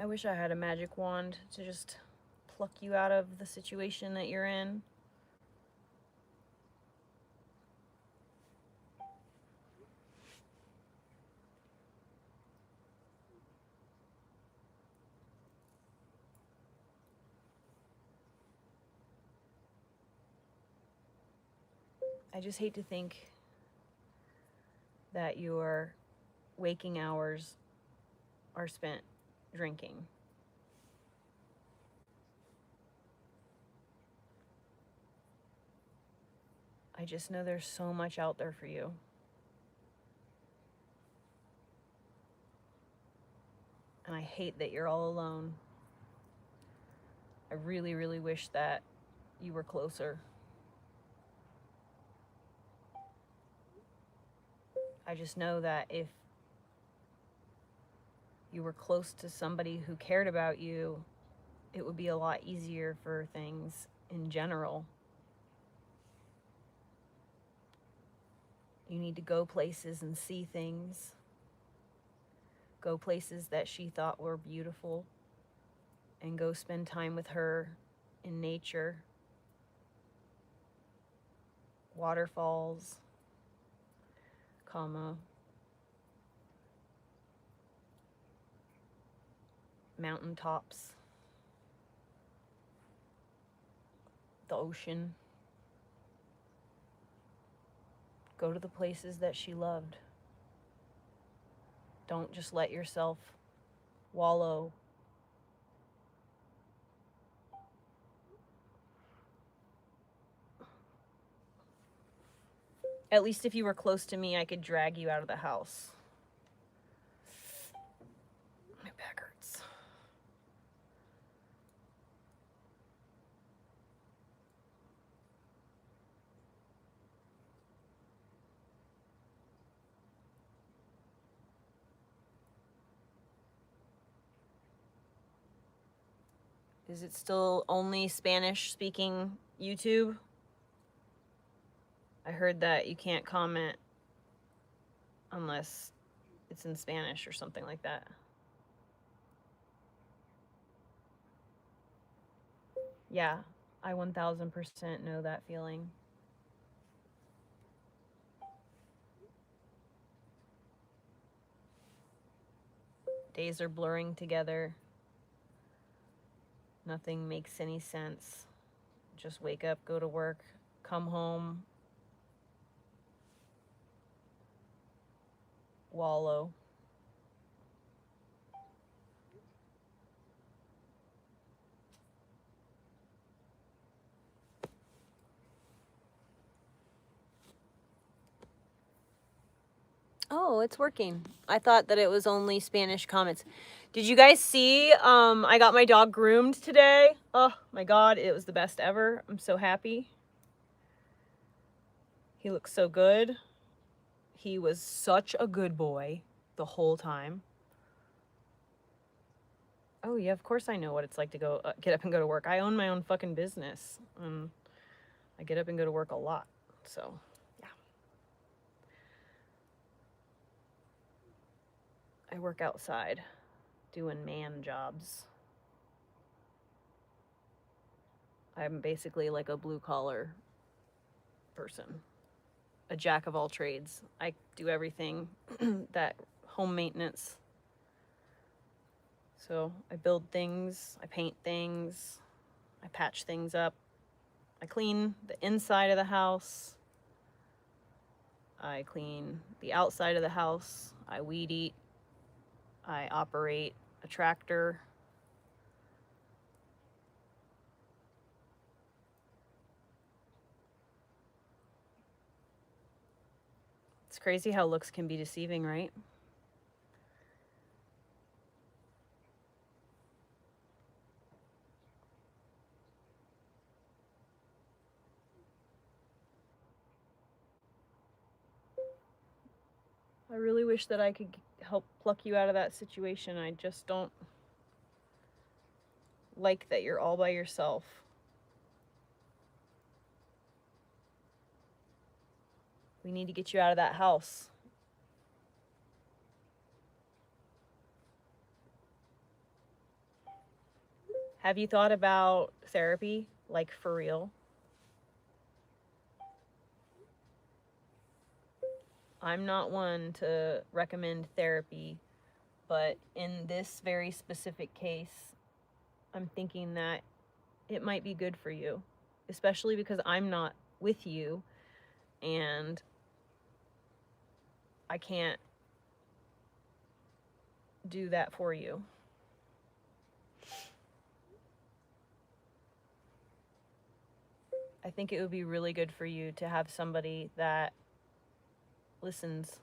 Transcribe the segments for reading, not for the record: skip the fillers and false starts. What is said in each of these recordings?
I wish I had a magic wand to just pluck you out of the situation that you're in. I just hate to think that your waking hours are spent drinking. I just know there's so much out there for you. And I hate that you're all alone. I really, really wish that you were closer. I just know that if you were close to somebody who cared about you, it would be a lot easier for things in general. You need to go places and see things. Go places that she thought were beautiful, and go spend time with her in nature. Waterfalls, mountaintops, the ocean. Go to the places that she loved. Don't just let yourself wallow. At least if you were close to me, I could drag you out of the house. My back hurts. Is it still only Spanish-speaking YouTube? I heard that you can't comment unless it's in Spanish or something like that. Yeah, I 1000% know that feeling. Days are blurring together. Nothing makes any sense. Just wake up, go to work, come home, wallow. Oh, it's working. I thought that it was only Spanish comments. Did you guys see, I got my dog groomed today. Oh my God, it was the best ever. I'm so happy. He looks so good. He was such a good boy the whole time. Oh yeah, of course I know what it's like to go get up and go to work. I own my own fucking business. I get up and go to work a lot. So, yeah. I work outside doing man jobs. I'm basically like a blue collar person, a jack of all trades. I do everything that home maintenance. So I build things, I paint things, I patch things up, I clean the inside of the house, I clean the outside of the house, I weed eat, I operate a tractor. It's crazy how looks can be deceiving, right? I really wish that I could help pluck you out of that situation. I just don't like that you're all by yourself. We need to get you out of that house. Have you thought about therapy, like for real? I'm not one to recommend therapy, but in this very specific case, I'm thinking that it might be good for you, especially because I'm not with you and I can't do that for you. I think it would be really good for you to have somebody that listens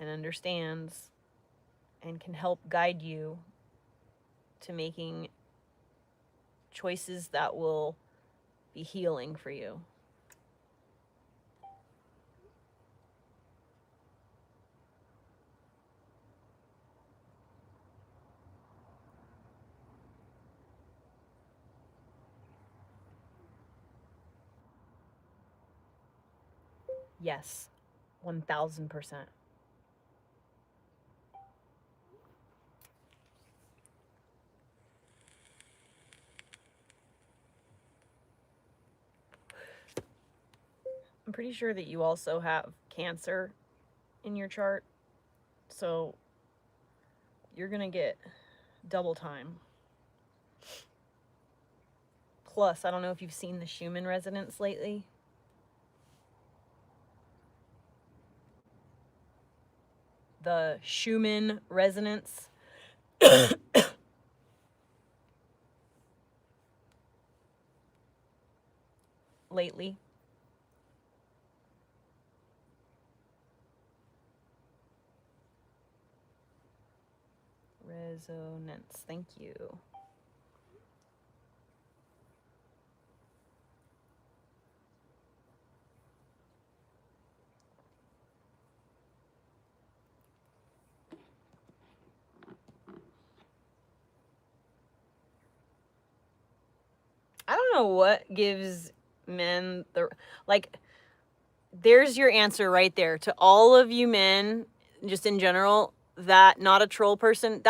and understands and can help guide you to making choices that will be healing for you. Yes, 1000%. I'm pretty sure that you also have cancer in your chart, so you're gonna get double time. Plus, I don't know if you've seen the Schumann resonance lately. The Schumann resonance. Lately. Resonance. Thank you. I don't know what gives men the, like, there's your answer right there to all of you men, just in general, that not a troll person.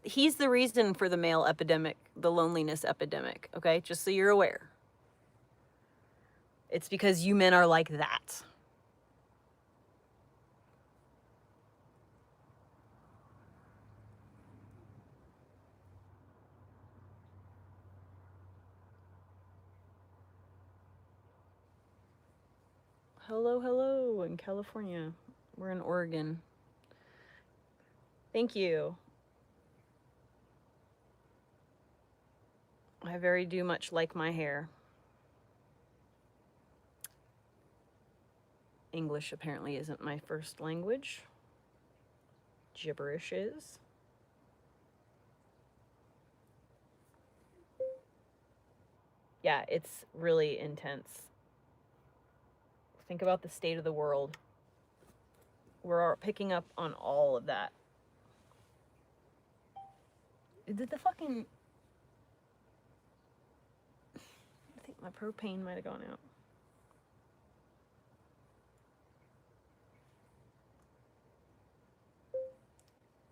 He's the reason for the male epidemic, the loneliness epidemic. Okay, just so you're aware. It's because you men are like that. Hello, hello in California. We're in Oregon. Thank you. I very do much like my hair. English apparently isn't my first language. Gibberish is. Yeah, it's really intense. Think about the state of the world. We're picking up on all of that. Did the fucking... I think my propane might have gone out.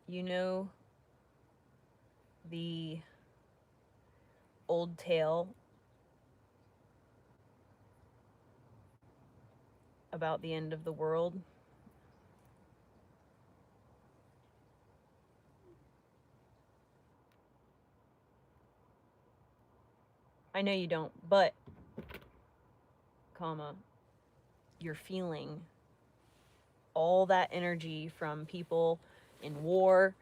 You know the old tale about the end of the world? I know you don't, but, comma, you're feeling all that energy from people in war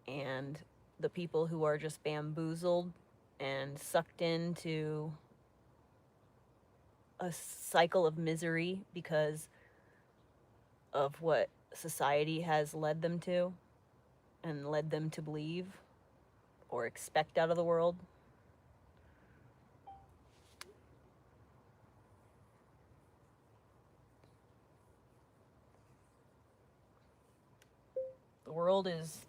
and the people who are just bamboozled and sucked into a cycle of misery because of what society has led them to and led them to believe or expect out of the world. The world is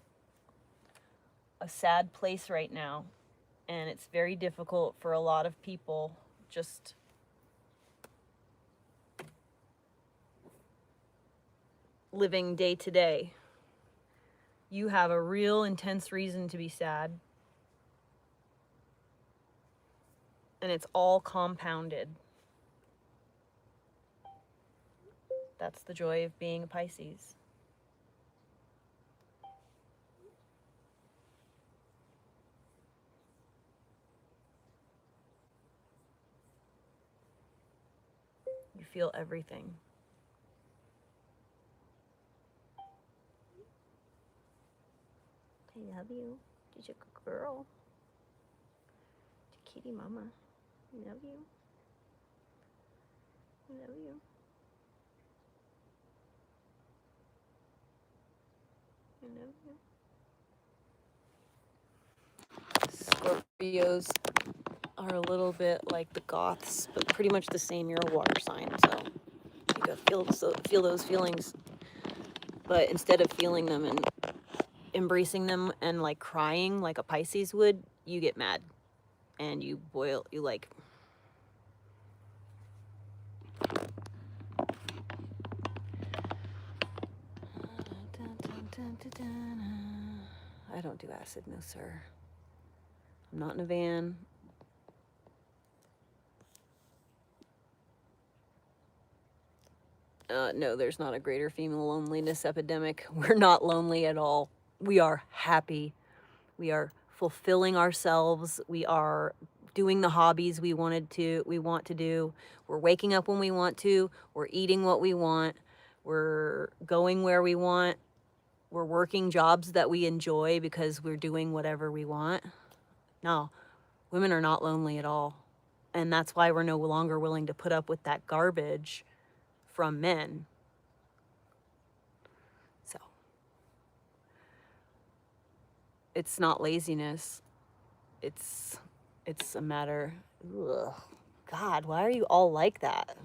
a sad place right now, and it's very difficult for a lot of people just living day to day. You have a real intense reason to be sad. And it's all compounded. That's the joy of being a Pisces. You feel everything. I love you. You're a good girl. Kitty mama. I love you. I love you. I love you. Scorpios are a little bit like the Goths, but pretty much the same. You're a water sign, so you gotta feel those feelings. But instead of feeling them and embracing them and like crying like a Pisces would, you get mad and you boil. You like. I don't do acid, no sir. I'm not in a van. No, there's not a greater female loneliness epidemic. We're not lonely at all. We are happy. We are fulfilling ourselves. We are doing the hobbies we want to do. We're waking up when we want to. We're eating what we want. We're going where we want. We're working jobs that we enjoy because we're doing whatever we want. No, women are not lonely at all. And that's why we're no longer willing to put up with that garbage from men. So it's not laziness. It's a matter. Ugh. God, why are you all like that?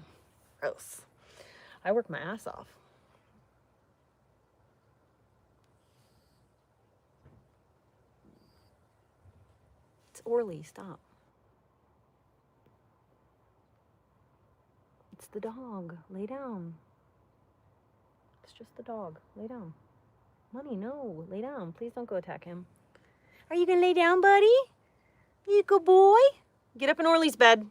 Gross. I work my ass off. It's Orly, stop. It's the dog. Lay down. It's just the dog. Lay down. Money, no. Lay down. Please don't go attack him. Are you gonna lay down, buddy? You a good boy? Get up in Orly's bed.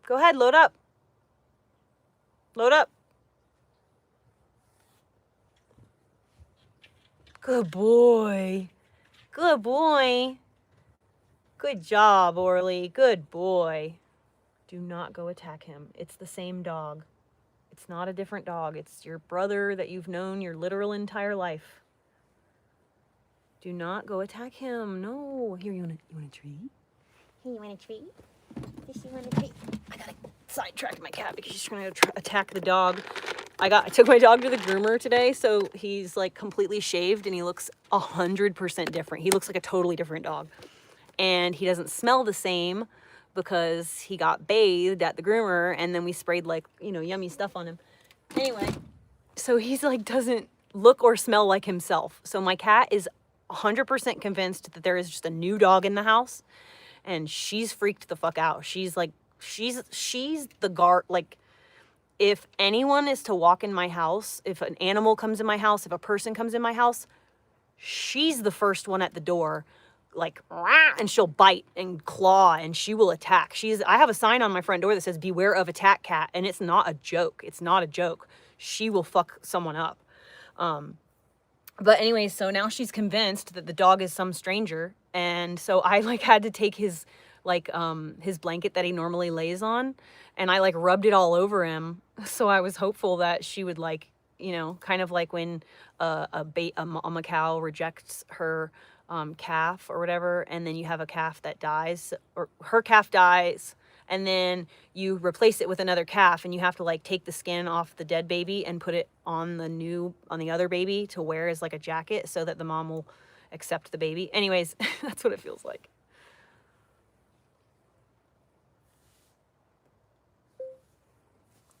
Go ahead, load up. Load up. Good boy. Good boy. Good job, Orly. Good boy. Do not go attack him. It's the same dog. It's not a different dog. It's your brother that you've known your literal entire life. Do not go attack him. No. Here, you want a treat? Hey, you want a treat? Does she want a treat? I gotta sidetrack my cat because she's trying to attack the dog. I took my dog to the groomer today, so he's like completely shaved and he looks 100% different. He looks like a totally different dog. And he doesn't smell the same because he got bathed at the groomer and then we sprayed like, yummy stuff on him. Anyway, so he's like doesn't look or smell like himself. So my cat is 100% convinced that there is just a new dog in the house and she's freaked the fuck out. She's like, she's the guard. Like, if anyone is to walk in my house, if an animal comes in my house, if a person comes in my house, she's the first one at the door, like, and she'll bite and claw and she will attack. I have a sign on my front door that says, beware of attack cat. And it's not a joke. It's not a joke. She will fuck someone up. But anyway, so now she's convinced that the dog is some stranger. And so I like had to take his blanket that he normally lays on and I like rubbed it all over him. So I was hopeful that she would like, kind of like when a mama cow rejects her calf or whatever, and then you have a calf that dies, or her calf dies, and then you replace it with another calf and you have to like take the skin off the dead baby and put it on the other baby to wear as like a jacket so that the mom will accept the baby. Anyways, that's what it feels like.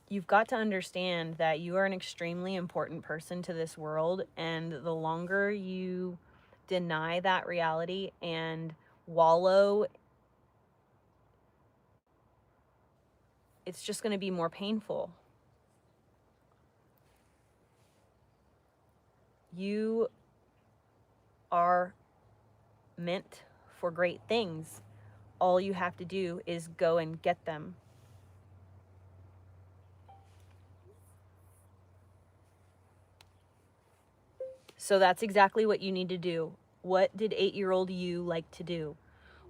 You've got to understand that you are an extremely important person to this world, and the longer you deny that reality and wallow, it's just going to be more painful. You are meant for great things. All you have to do is go and get them. So that's exactly what you need to do. What did 8-year-old you like to do?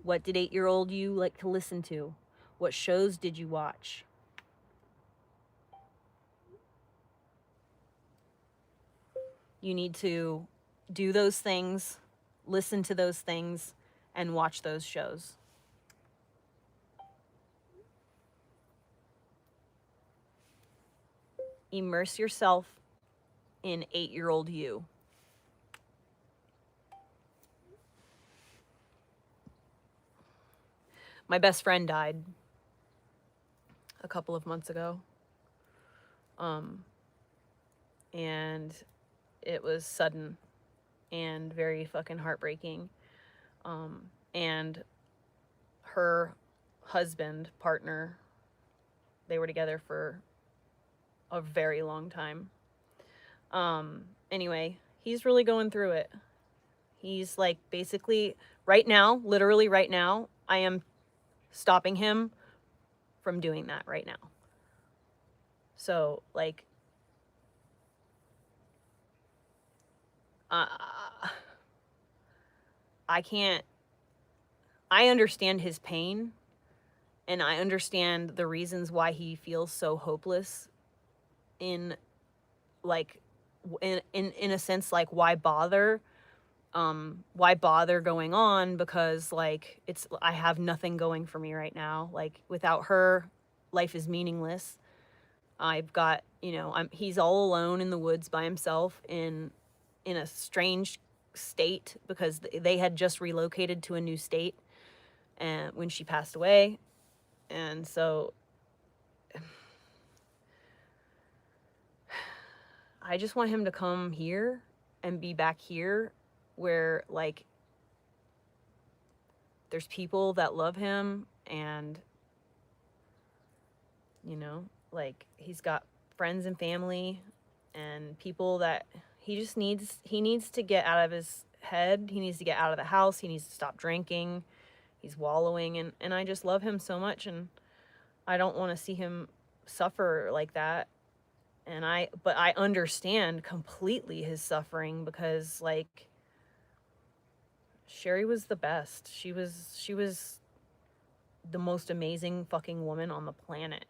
What did 8-year-old you like to listen to? What shows did you watch? You need to do those things, listen to those things, and watch those shows. Immerse yourself in 8-year-old you. My best friend died a couple of months ago. And it was sudden and very fucking heartbreaking. And her husband, partner, they were together for a very long time. Anyway, he's really going through it. He's like basically right now, literally right now, I am stopping him from doing that right now. So like, I understand his pain, and I understand the reasons why he feels so hopeless in like in a sense, like why bother going on, because like I have nothing going for me right now. Like without her, life is meaningless. I've got, he's all alone in the woods by himself in a strange state because they had just relocated to a new state and when she passed away. And so I just want him to come here and be back here where like there's people that love him, and like he's got friends and family and people that he needs to get out of his head. He needs to get out of the house. He needs to stop drinking. He's wallowing, and I just love him so much, and I don't want to see him suffer like that. But I understand completely his suffering because like Sherry was the best. She was the most amazing fucking woman on the planet.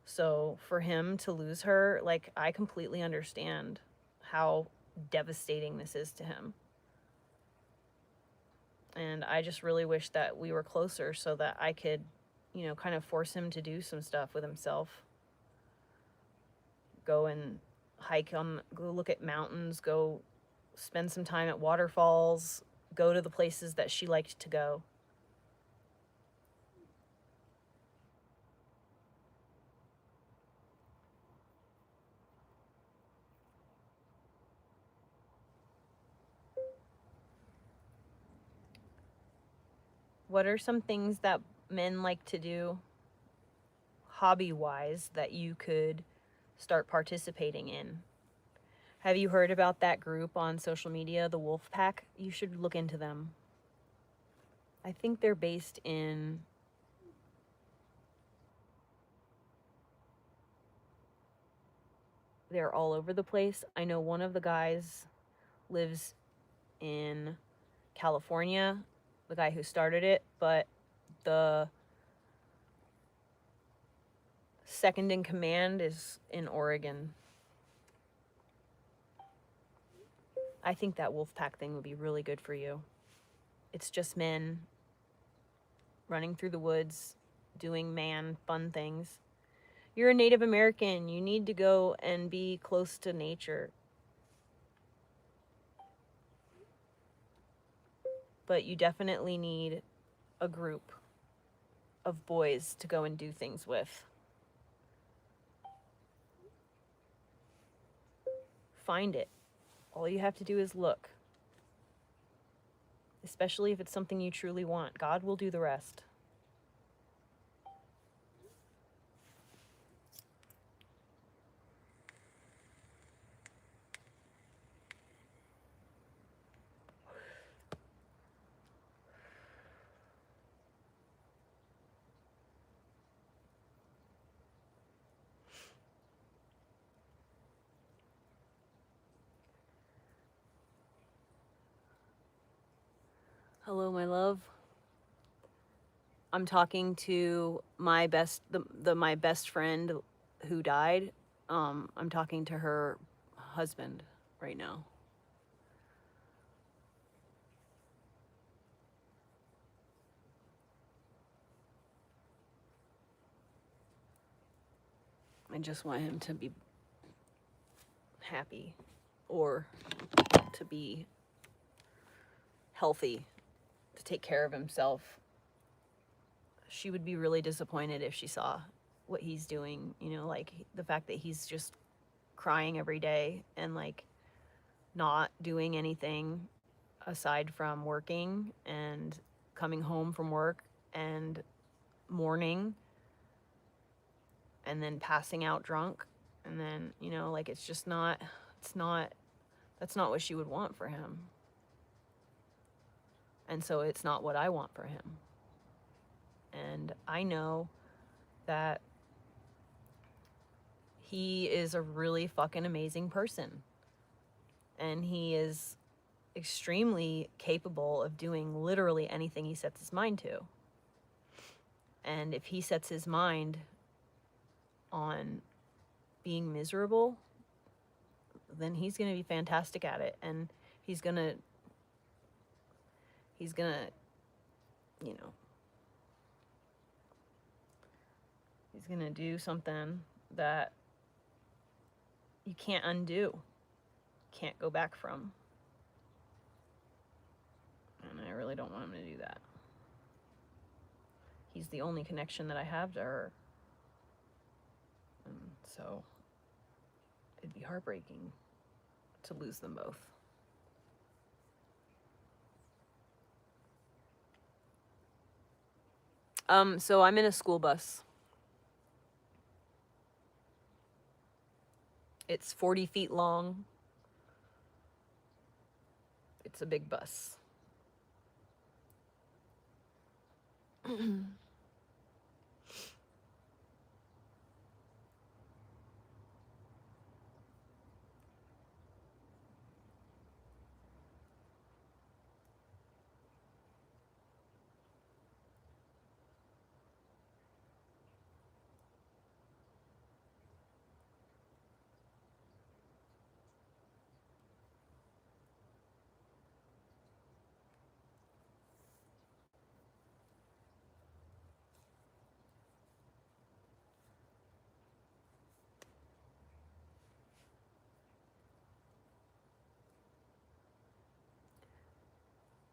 So for him to lose her, like I completely understand how devastating this is to him. And I just really wish that we were closer so that I could, kind of force him to do some stuff with himself. Go and go look at mountains, go spend some time at waterfalls, go to the places that she liked to go. What are some things that men like to do hobby-wise that you could start participating in? Have you heard about that group on social media, the Wolf Pack? You should look into them. I think they're based in they're all over the place. I know one of the guys lives in California, the guy who started it, but the second in command is in Oregon. I think that wolf pack thing would be really good for you. It's just men running through the woods, doing man fun things. You're a Native American. You need to go and be close to nature. But you definitely need a group of boys to go and do things with. Find it. All you have to do is look. Especially if it's something you truly want. God will do the rest. Hello, my love. I'm talking to my my best friend who died. I'm talking to her husband right now. I just want him to be happy or to be healthy, to take care of himself. She would be really disappointed if she saw what he's doing, you know, like the fact that he's just crying every day and like not doing anything aside from working and coming home from work and mourning and then passing out drunk, and then, you know, like it's just not, it's not, that's not what she would want for him. And so it's not what I want for him. And I know that he is a really fucking amazing person. And he is extremely capable of doing literally anything he sets his mind to. And if he sets his mind on being miserable, then he's going to be fantastic at it. And he's going to, you know, he's going to do something that you can't undo, can't go back from. And I really don't want him to do that. He's the only connection that I have to her. And so it'd be heartbreaking to lose them both. So I'm in a school bus. It's 40 feet long. It's a big bus.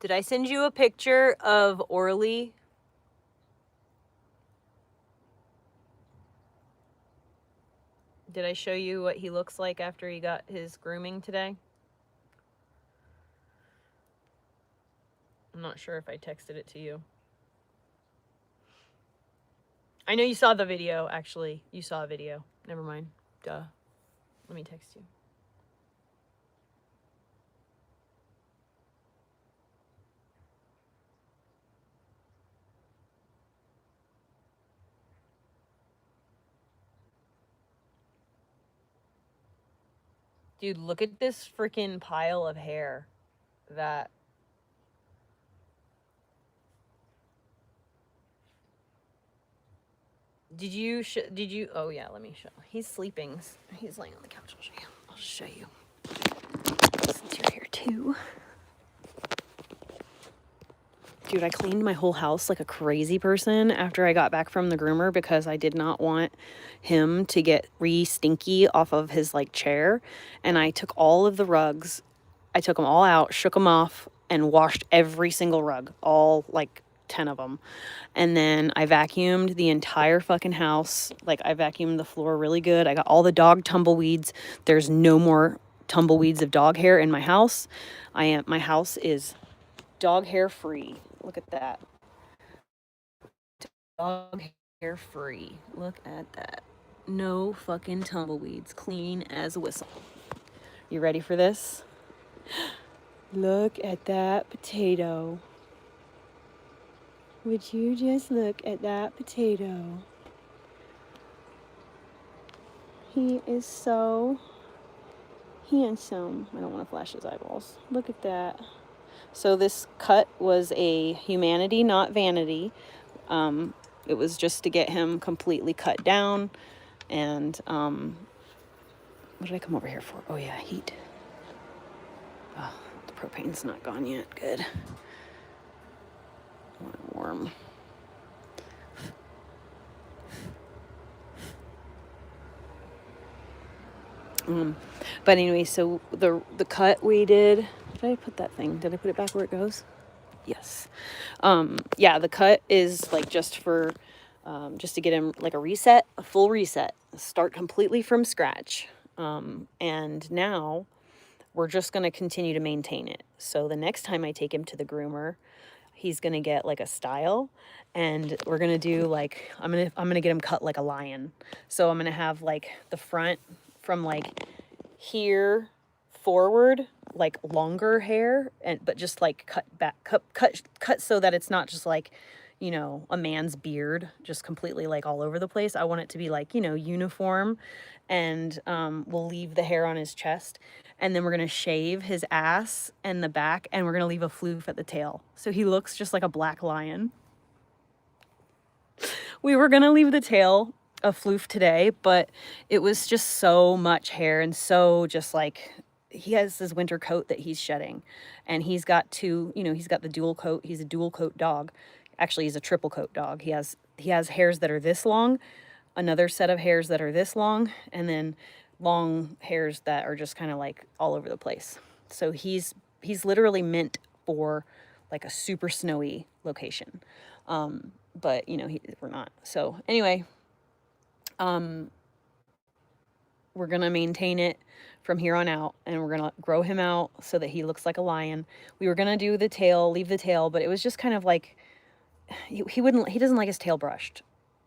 Did I send you a picture of Orly? Did I show you what he looks like after he got his grooming today? I'm not sure if I texted it to you. I know you saw the video, actually. You saw a video. Never mind. Duh. Let me text you. Dude, look at this freaking pile of hair that... Did you... Oh, yeah, let me show. He's sleeping. He's laying on the couch. I'll show you. I'll show you. Since you're here, too. Dude, I cleaned my whole house like a crazy person after I got back from the groomer because I did not want him to get re-stinky off of his like chair. And I took all of the rugs, I took them all out, shook them off, and washed every single rug, all like 10 of them. And then I vacuumed the entire fucking house. Like I vacuumed the floor really good. I got all the dog tumbleweeds. There's no more tumbleweeds of dog hair in my house. My house is dog hair free. Look at that. Dog hair free. Look at that. No fucking tumbleweeds. Clean as a whistle. You ready for this? Look at that potato. Would you just look at that potato? He is so handsome. I don't want to flash his eyeballs. Look at that. So this cut was a humanity, not vanity. It was just to get him completely cut down. And what did I come over here for? Oh yeah, heat. Oh, the propane's not gone yet. Good. I want it warm. But anyway, so the cut we did I put that thing? Did I put it back where it goes? Yes. Yeah, the cut is like just for just to get him like a reset, a full reset, start completely from scratch. And now we're just going to continue to maintain it. So the next time I take him to the groomer, he's going to get like a style, and we're going to do like I'm going to get him cut like a lion. So I'm going to have like the front from like here forward, like longer hair, and but just like cut back, cut so that it's not just like, you know, a man's beard just completely like all over the place. I want it to be like, you know, uniform. And we'll leave the hair on his chest, and then we're gonna shave his ass and the back, and we're gonna leave a floof at the tail, so he looks just like a black lion. We were gonna leave the tail a floof today, but it was just so much hair, and so just like, he has his winter coat that he's shedding, and he's got two, you know, he's got the dual coat. He's a dual coat dog. Actually, he's a triple coat dog. He has hairs that are this long, another set of hairs that are this long, and then long hairs that are just kind of like all over the place. So he's literally meant for like a super snowy location. But you know, we're not. So anyway, we're gonna maintain it from here on out, and we're gonna grow him out so that he looks like a lion. We were gonna do the tail, leave the tail, but it was just kind of like, he doesn't like his tail brushed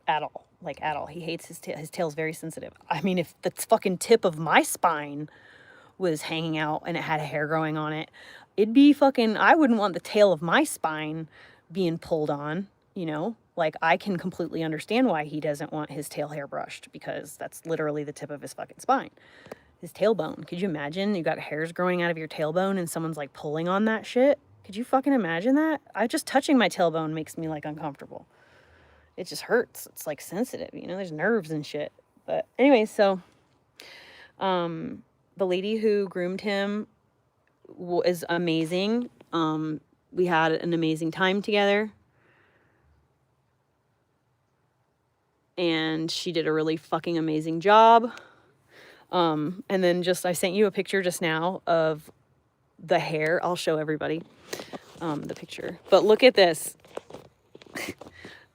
at all, like at all. He hates his tail. His tail's very sensitive. I mean, if the fucking tip of my spine was hanging out and it had hair growing on it, it'd be fucking, I wouldn't want the tail of my spine being pulled on, you know? Like, I can completely understand why he doesn't want his tail hair brushed, because that's literally the tip of his fucking spine. His tailbone. Could you imagine? You got hairs growing out of your tailbone and someone's like pulling on that shit? Could you fucking imagine that? Just touching my tailbone makes me like uncomfortable. It just hurts. It's like sensitive, you know, there's nerves and shit. But anyway, so the lady who groomed him is amazing. We had an amazing time together. And she did a really fucking amazing job. And then just, I sent you a picture just now of the hair. I'll show everybody the picture. But look at this.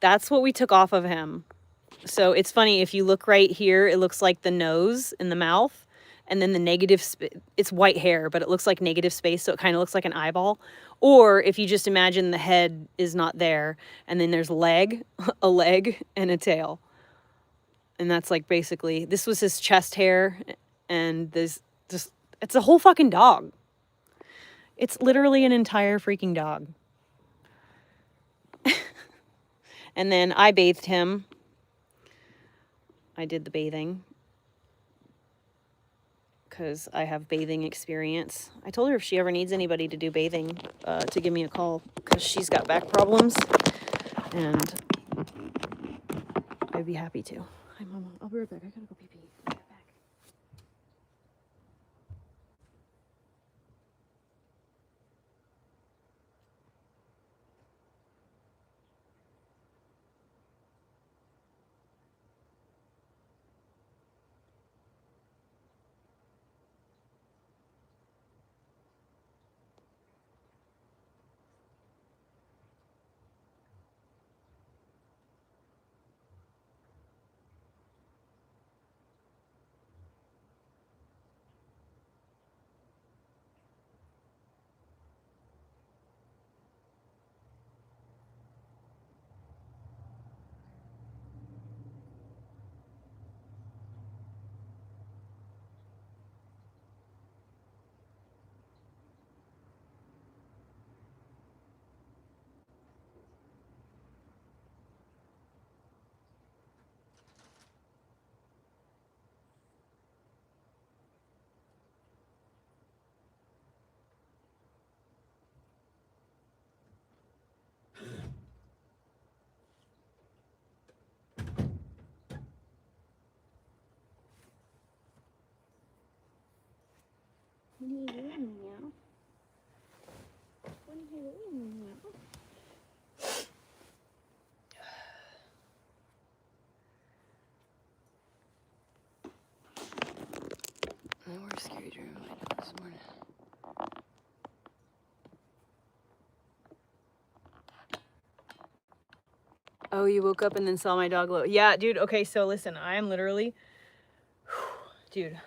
That's what we took off of him. So it's funny, if you look right here, it looks like the nose and the mouth, and then the negative, it's white hair, but it looks like negative space, so it kind of looks like an eyeball. Or if you just imagine the head is not there, and then there's a leg and a tail. And that's like basically, this was his chest hair, and this just, it's a whole fucking dog. It's literally an entire freaking dog. And then I bathed him. I did the bathing because I have bathing experience. I told her if she ever needs anybody to do bathing, to give me a call, because she's got back problems, and I'd be happy to. Hi, Mama. I'll be right back. I gotta go pee pee. I'll be right back. where's Scary Dream I did this morning? Oh, you woke up and then saw my dog low. Yeah, dude. Okay, so listen, I am literally, dude.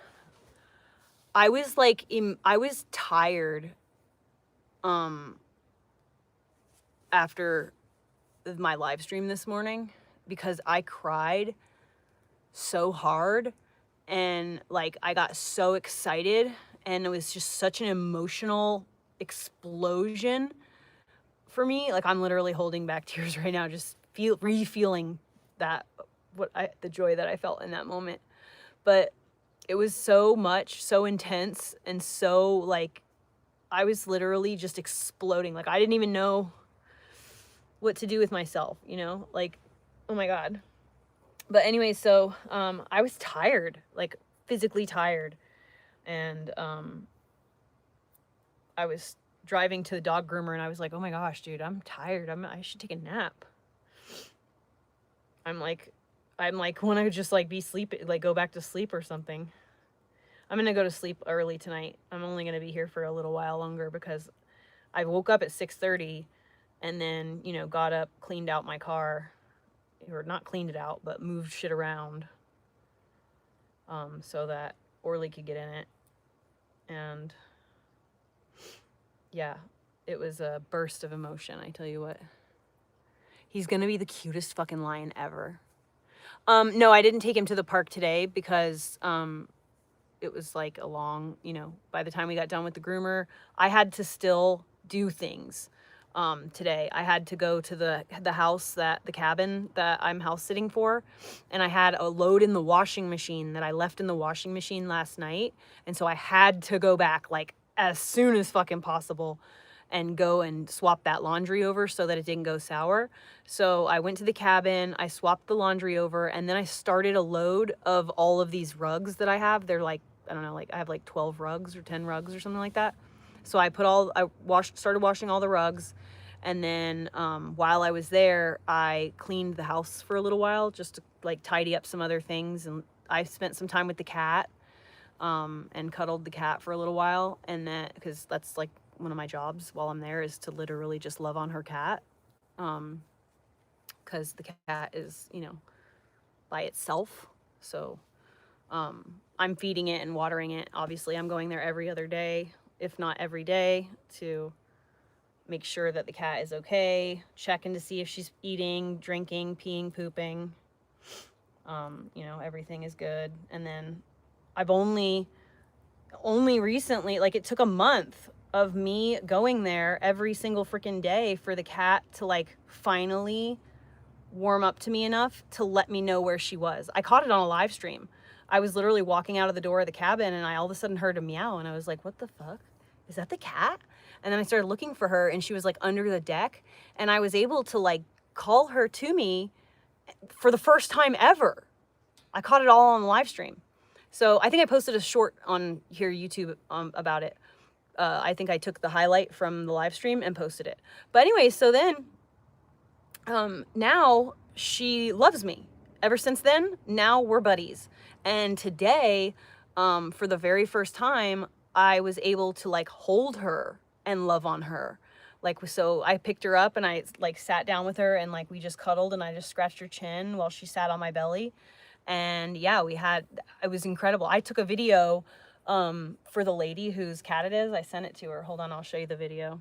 I was like, I was tired. After my live stream this morning because I cried so hard and like I got so excited and it was just such an emotional explosion for me. Like I'm literally holding back tears right now, just re-feeling that the joy that I felt in that moment. But it was so much, so intense, and so like I was literally just exploding. Like I didn't even know what to do with myself, you know? Like, oh my God. But anyway, so I was tired, like physically tired. And I was driving to the dog groomer and I was like, oh my gosh, dude, I'm tired. I should take a nap. I'm like, want to just like be sleep, like go back to sleep or something. I'm going to go to sleep early tonight. I'm only going to be here for a little while longer because I woke up at 6:30 and then, you know, got up, cleaned out my car, or not cleaned it out, but moved shit around so that Orly could get in it. And yeah, it was a burst of emotion, I tell you what. He's gonna be the cutest fucking lion ever. No, I didn't take him to the park today because it was like a long, you know, by the time we got done with the groomer, I had to still do things today. I had to go to the house, the cabin that I'm house sitting for, and I had a load in the washing machine that I left in the washing machine last night, and so I had to go back like as soon as fucking possible and go and swap that laundry over so that it didn't go sour. So I went to the cabin, I swapped the laundry over, and then I started a load of all of these rugs that I have. They're like, I don't know, like I have like 12 rugs or 10 rugs or something like that. So I started washing all the rugs. And then while I was there, I cleaned the house for a little while just to like tidy up some other things. And I spent some time with the cat and cuddled the cat for a little while. And then, because that's like one of my jobs while I'm there is to literally just love on her cat. Because the cat is, you know, by itself. So I'm feeding it and watering it. Obviously, I'm going there every other day, if not every day, to make sure that the cat is okay, checking to see if she's eating, drinking, peeing, pooping. You know, everything is good. And then I've only recently, like it took a month of me going there every single freaking day for the cat to like finally warm up to me enough to let me know where she was. I caught it on a live stream. I was literally walking out of the door of the cabin and I all of a sudden heard a meow and I was like, what the fuck? Is that the cat? And then I started looking for her and she was like under the deck and I was able to like call her to me for the first time ever. I caught it all on the live stream. So I think I posted a short on here YouTube about it. I think I took the highlight from the live stream and posted it. But anyway, so then now she loves me. Ever since then, now we're buddies. And today, for the very first time, I was able to like hold her and love on her. Like, so I picked her up and I like sat down with her and like we just cuddled and I just scratched her chin while she sat on my belly. And yeah, it was incredible. I took a video for the lady whose cat it is. I sent it to her. Hold on, I'll show you the video.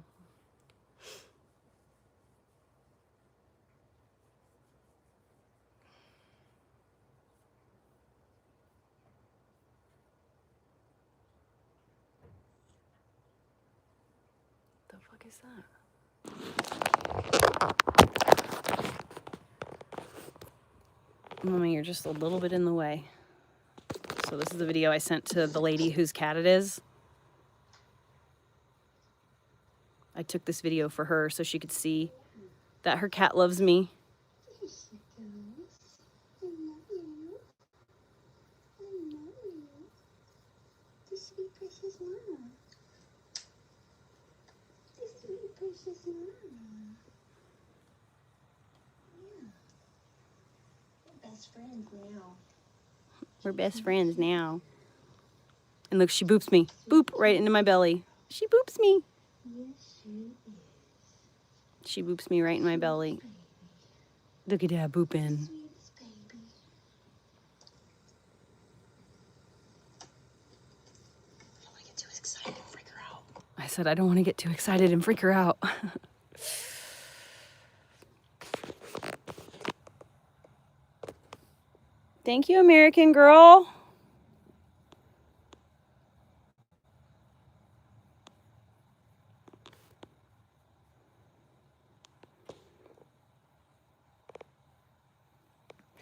The fuck is that? Mommy, you're just a little bit in the way. So this is the video I sent to the lady whose cat it is. I took this video for her so she could see that her cat loves me. We're best friends now. And look, she boops me. Boop, right into my belly. She boops me. She boops me right in my belly. Look at that booping. I said, I don't want to get too excited and freak her out. Thank you, American girl.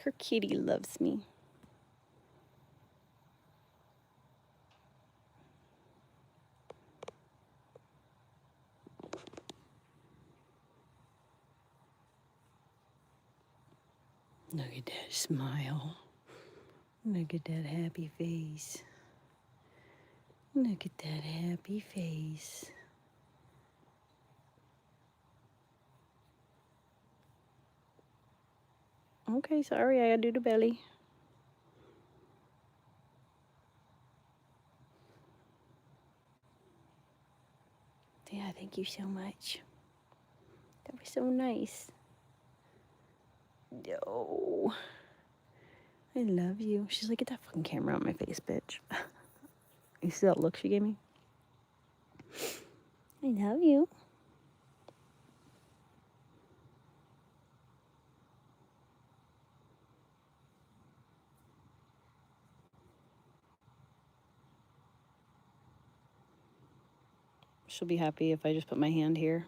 Her kitty loves me. Look at that smile. Look at that happy face. Look at that happy face. Okay, sorry, I gotta do the belly. Yeah, thank you so much. That was so nice. Yo. I love you. She's like, get that fucking camera on my face, bitch. You see that look she gave me? I love you. She'll be happy if I just put my hand here.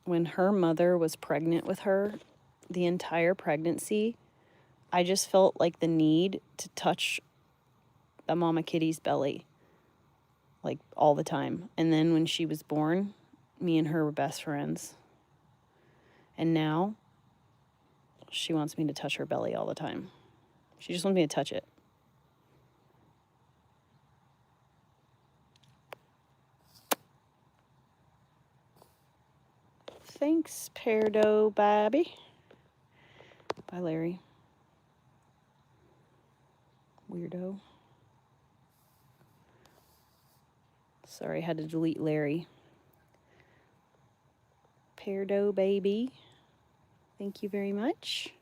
When her mother was pregnant with her, the entire pregnancy, I just felt like the need to touch the mama kitty's belly, like all the time. And then when she was born, me and her were best friends. And now she wants me to touch her belly all the time. She just wants me to touch it. Thanks, Peardo Babby. Bye, Larry. Weirdo. Sorry, I had to delete Larry. Peardo baby. Thank you very much.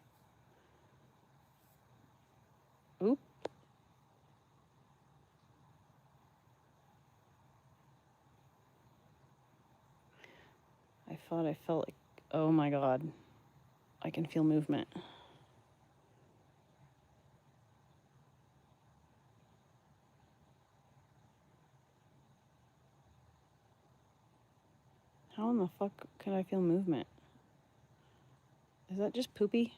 Oop. I thought I felt like, oh my God, I can feel movement. How in the fuck could I feel movement? Is that just poopy?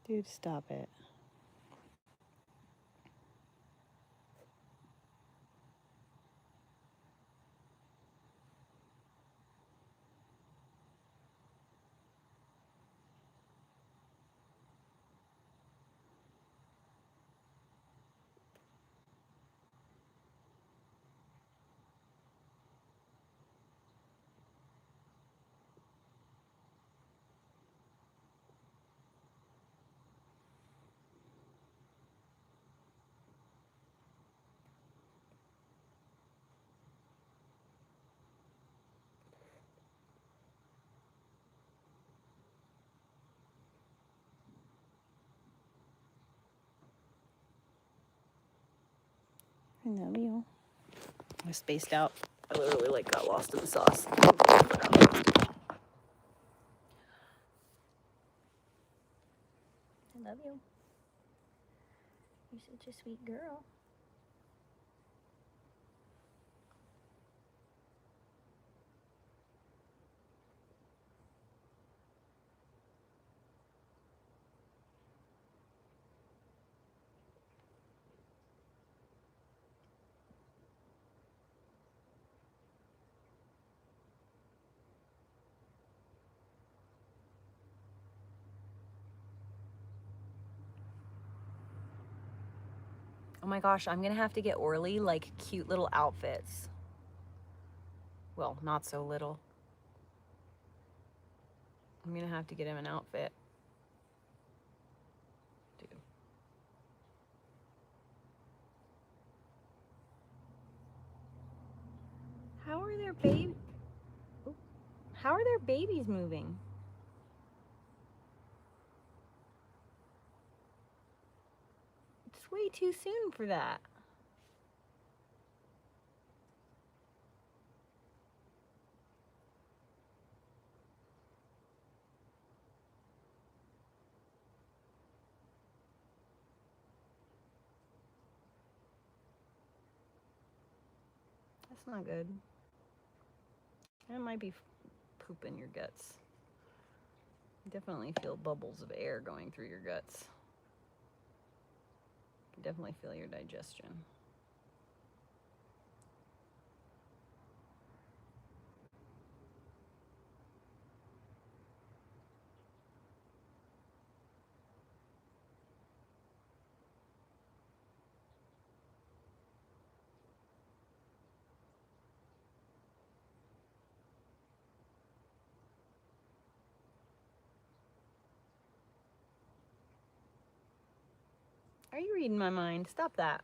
Dude, stop it. I love you. I spaced out. I literally like got lost in the sauce. I love you. You're such a sweet girl. Oh my gosh, I'm gonna have to get Orly like cute little outfits. Well, not so little. I'm gonna have to get him an outfit. Dude. How are their How are their babies moving? It's way too soon for that. That's not good. That might be poop in your guts. You definitely feel bubbles of air going through your guts. You can definitely feel your digestion. Are you reading my mind? Stop that.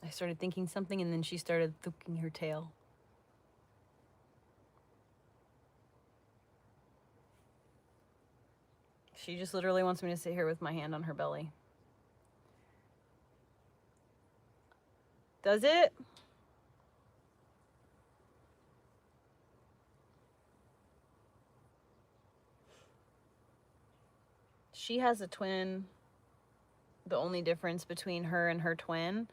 I started thinking something and then she started thooking her tail. She just literally wants me to sit here with my hand on her belly. Does it? She has a twin. The only difference between her and her twin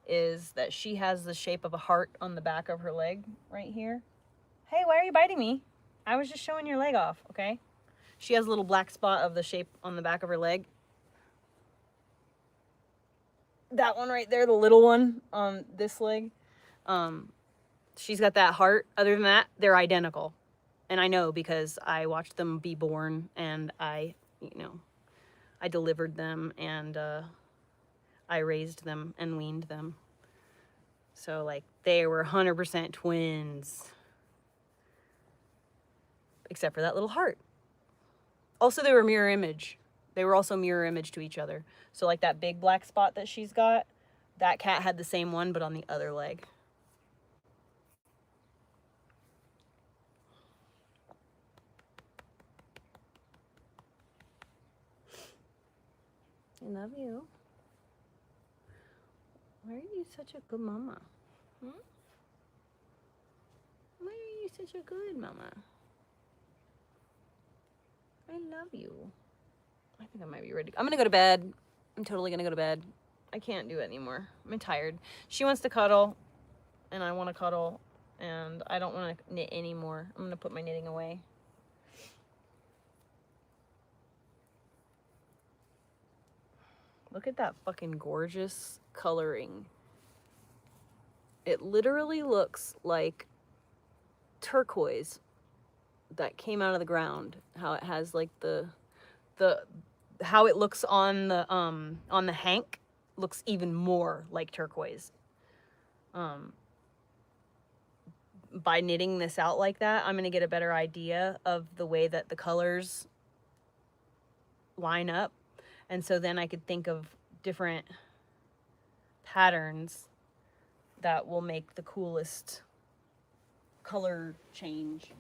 is that she has the shape of a heart on the back of her leg right here. Hey, why are you biting me? I was just showing your leg off, okay? She has a little black spot of the shape on the back of her leg. That one right there, the little one on this leg. She's got that heart. Other than that, they're identical. And I know because I watched them be born and I delivered them and I raised them and weaned them. So, like, they were 100% twins. Except for that little heart. Also, they were mirror image. They were also mirror image to each other. So, like, that big black spot that she's got, that cat had the same one, but on the other leg. I love you. Why are you such a good mama? Hmm? Why are you such a good mama? I love you. I think I might be ready. I'm gonna go to bed. I'm totally gonna go to bed. I can't do it anymore. I'm tired. She wants to cuddle, and I want to cuddle, and I don't want to knit anymore. I'm gonna put my knitting away. Look at that fucking gorgeous coloring. It literally looks like turquoise that came out of the ground. How it has like the how it looks on the hank looks even more like turquoise. By knitting this out like that, I'm gonna get a better idea of the way that the colors line up. And so then I could think of different patterns that will make the coolest color change.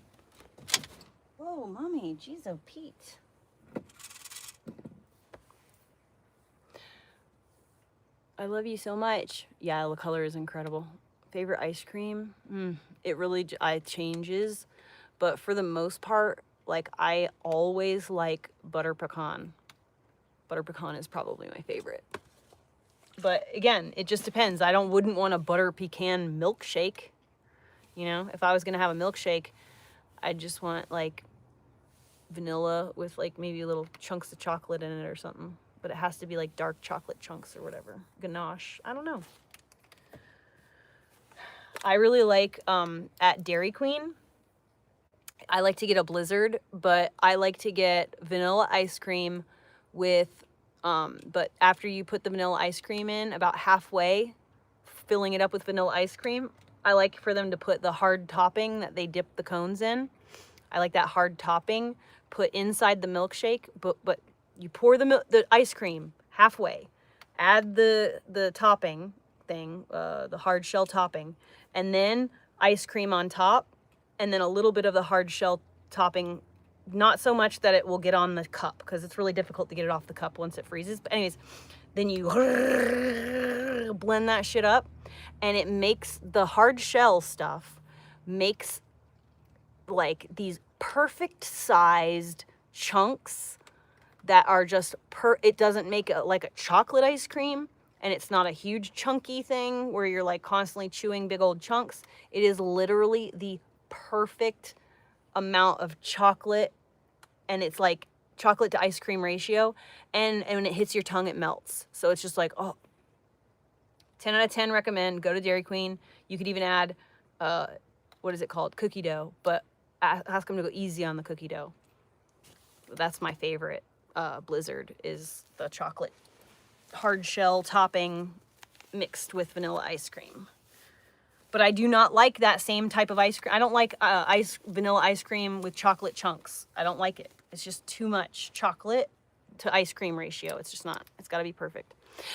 Whoa, mommy, jeez, oh Pete. I love you so much. Yeah, the color is incredible. Favorite ice cream? It really changes, but for the most part, like, I always like butter pecan. Butter pecan is probably my favorite. But again, it just depends. I wouldn't want a butter pecan milkshake. You know, if I was gonna have a milkshake, I'd just want like vanilla with like maybe little chunks of chocolate in it or something. But it has to be like dark chocolate chunks or whatever. Ganache. I don't know. I really like at Dairy Queen, I like to get a Blizzard, but I like to get vanilla ice cream with But after you put the vanilla ice cream in, about halfway, filling it up with vanilla ice cream, I like for them to put the hard topping that they dip the cones in. I like that hard topping put inside the milkshake, but you pour the ice cream halfway, add the topping thing, the hard shell topping, and then ice cream on top, and then a little bit of the hard shell topping, not so much that it will get on the cup, because it's really difficult to get it off the cup once it freezes. But anyways, then you blend that shit up, and it makes the hard shell stuff, makes like these perfect sized chunks that are just it doesn't make like a chocolate ice cream, and it's not a huge chunky thing where you're like constantly chewing big old chunks. It is literally the perfect amount of chocolate, and it's like chocolate to ice cream ratio, and when it hits your tongue it melts. So it's just like, oh, 10 out of 10 recommend. Go to Dairy Queen. You could even add what is it called, cookie dough, but ask them to go easy on the cookie dough. That's my favorite Blizzard, is the chocolate hard shell topping mixed with vanilla ice cream. But I do not like that same type of ice cream. I don't like vanilla ice cream with chocolate chunks. I don't like it. It's just too much chocolate to ice cream ratio. It's just not. It's got to be perfect.